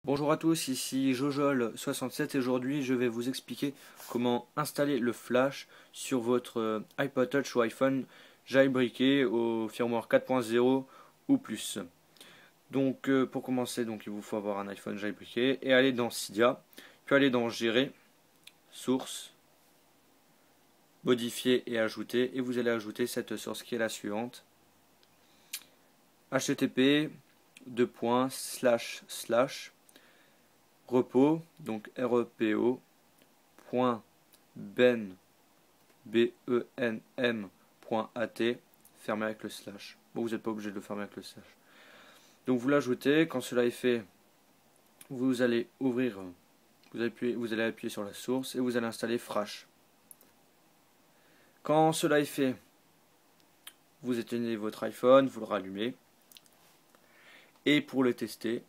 Bonjour à tous, ici Jojol67 et aujourd'hui je vais vous expliquer comment installer le flash sur votre iPod Touch ou iPhone jailbreaké au firmware 4.0 ou plus. Donc pour commencer, il vous faut avoir un iPhone jailbreaké et aller dans Cydia, puis aller dans Gérer, Source, Modifier et Ajouter, et vous allez ajouter cette source qui est la suivante: http repos, donc repo, .benm.at, fermé avec le slash. Bon, vous n'êtes pas obligé de le fermer avec le slash. Donc vous l'ajoutez. Quand cela est fait, vous allez ouvrir, vous allez appuyer sur la source et vous allez installer Frash. Quand cela est fait, vous éteignez votre iPhone, vous le rallumez. Et pour le tester,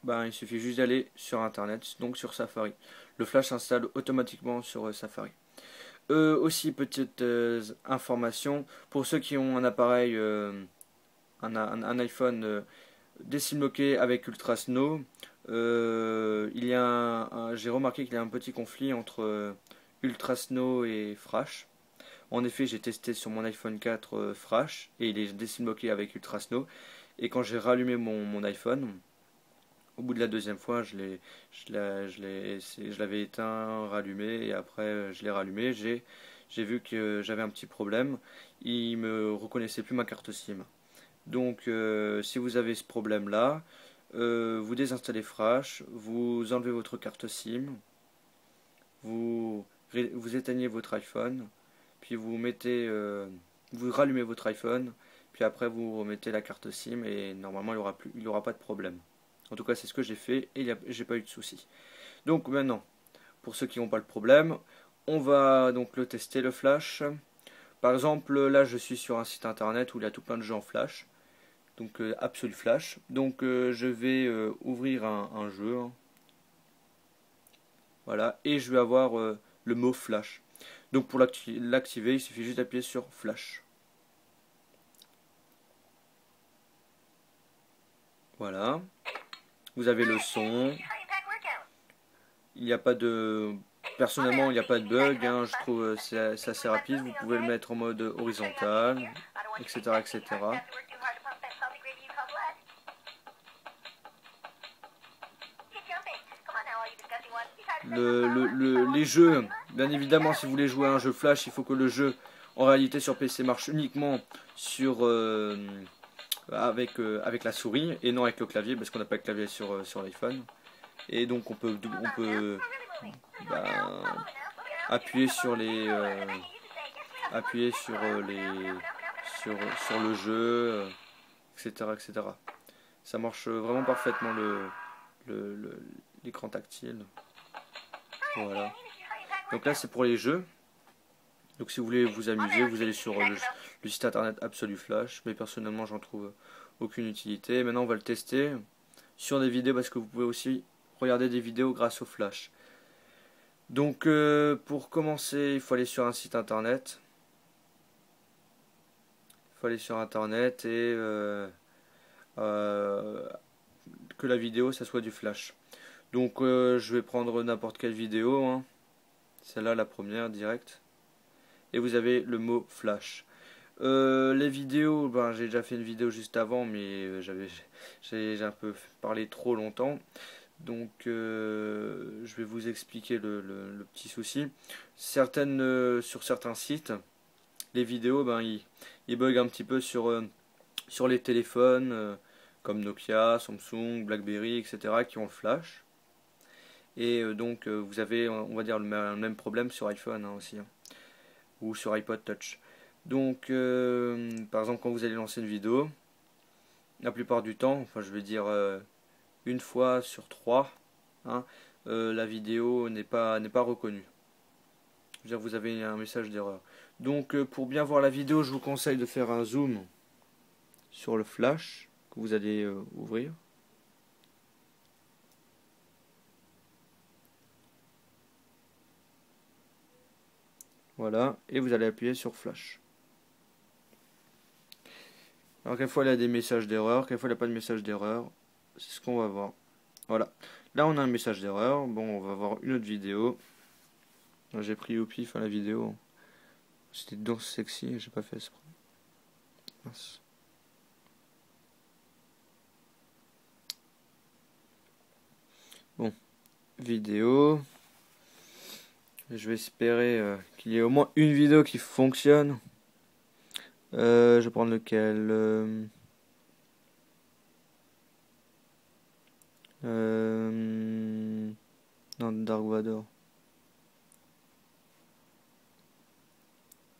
il suffit juste d'aller sur Internet, donc sur Safari. Le flash s'installe automatiquement sur Safari. Aussi, petite information, pour ceux qui ont un appareil, un iPhone décimloqué avec Ultrasnow, j'ai remarqué qu'il y a un petit conflit entre Ultrasnow et Frash. En effet, j'ai testé sur mon iPhone 4 Frash et il est décimloqué avec Ultrasnow. Et quand j'ai rallumé mon iPhone, au bout de la deuxième fois, je l'avais éteint, rallumé, et après je l'ai rallumé. J'ai vu que j'avais un petit problème. Il me reconnaissait plus ma carte SIM. Donc, si vous avez ce problème-là, vous désinstallez Frash, vous enlevez votre carte SIM, vous éteignez votre iPhone, puis vous rallumez votre iPhone, puis après vous remettez la carte SIM et normalement il n'y aura pas de problème. En tout cas, c'est ce que j'ai fait et j'ai pas eu de soucis. Donc maintenant, pour ceux qui n'ont pas le problème, on va donc le tester, le flash. Par exemple, là je suis sur un site internet où il y a tout plein de jeux en flash. Donc Absolu Flash. Donc je vais ouvrir un jeu. Voilà. Et je vais avoir le mot flash. Donc pour l'activer, il suffit juste d'appuyer sur flash. Voilà. Vous avez le son. Il n'y a pas de... Personnellement, il n'y a pas de bug, hein. Je trouve c'est assez rapide. Vous pouvez le mettre en mode horizontal, etc., etc. Les jeux, bien évidemment, si vous voulez jouer à un jeu flash, il faut que le jeu, en réalité, sur PC marche uniquement avec la souris et non avec le clavier, parce qu'on n'a pas de clavier sur l'iPhone. Et donc on peut ben, appuyer sur sur le jeu, etc., etc. Ça marche vraiment parfaitement l'écran tactile. Voilà. Donc là c'est pour les jeux. Donc si vous voulez vous amuser, vous allez sur le site internet Absolu Flash. Mais personnellement j'en trouve aucune utilité. Maintenant on va le tester sur des vidéos, parce que vous pouvez aussi regarder des vidéos grâce au flash. Donc pour commencer, il faut aller sur un site internet. Il faut aller sur internet et que la vidéo ça soit du flash. Donc je vais prendre n'importe quelle vidéo, hein. Celle-là, la première, direct. Et vous avez le mot flash. Les vidéos, j'ai déjà fait une vidéo juste avant, mais j'ai un peu parlé trop longtemps. Donc je vais vous expliquer le petit souci. Sur certains sites, les vidéos, ils bug un petit peu sur les téléphones comme Nokia, Samsung, BlackBerry, etc. qui ont le flash. Et donc vous avez, on va dire, le même problème sur iPhone, hein, aussi, hein, ou sur iPod Touch. Donc par exemple, quand vous allez lancer une vidéo, la plupart du temps, enfin je vais dire une fois sur trois, hein, la vidéo n'est pas reconnue. Je veux dire, vous avez un message d'erreur. Donc pour bien voir la vidéo, je vous conseille de faire un zoom sur le flash que vous allez ouvrir. Voilà, et vous allez appuyer sur flash. Alors quelquefois il y a des messages d'erreur, quelquefois il n'y a pas de message d'erreur. C'est ce qu'on va voir. Voilà. Là on a un message d'erreur. Bon, on va voir une autre vidéo. J'ai pris au pif la vidéo. C'était danse sexy, j'ai pas fait exprès. Mince. Bon, vidéo. Je vais espérer qu'il y ait au moins une vidéo qui fonctionne. Je vais prendre lequel non, Dark Vador.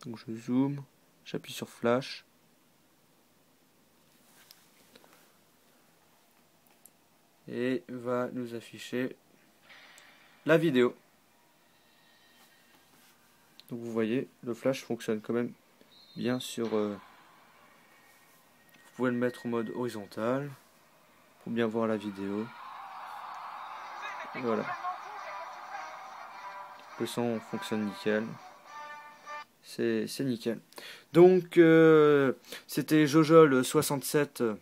Donc je zoome, j'appuie sur Flash. Et va nous afficher la vidéo. Donc vous voyez, le Flash fonctionne quand même bien sur... vous pouvez le mettre en mode horizontal pour bien voir la vidéo. Et voilà. Le son fonctionne nickel. C'est nickel. Donc c'était Jojol67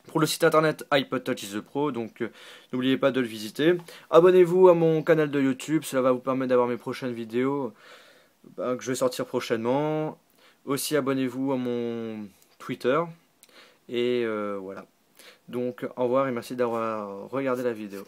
pour le site internet iPod Touch is the Pro. Donc n'oubliez pas de le visiter. Abonnez-vous à mon canal de YouTube, cela va vous permettre d'avoir mes prochaines vidéos que je vais sortir prochainement. Aussi abonnez-vous à mon Twitter. Et voilà. Donc au revoir et merci d'avoir regardé la vidéo.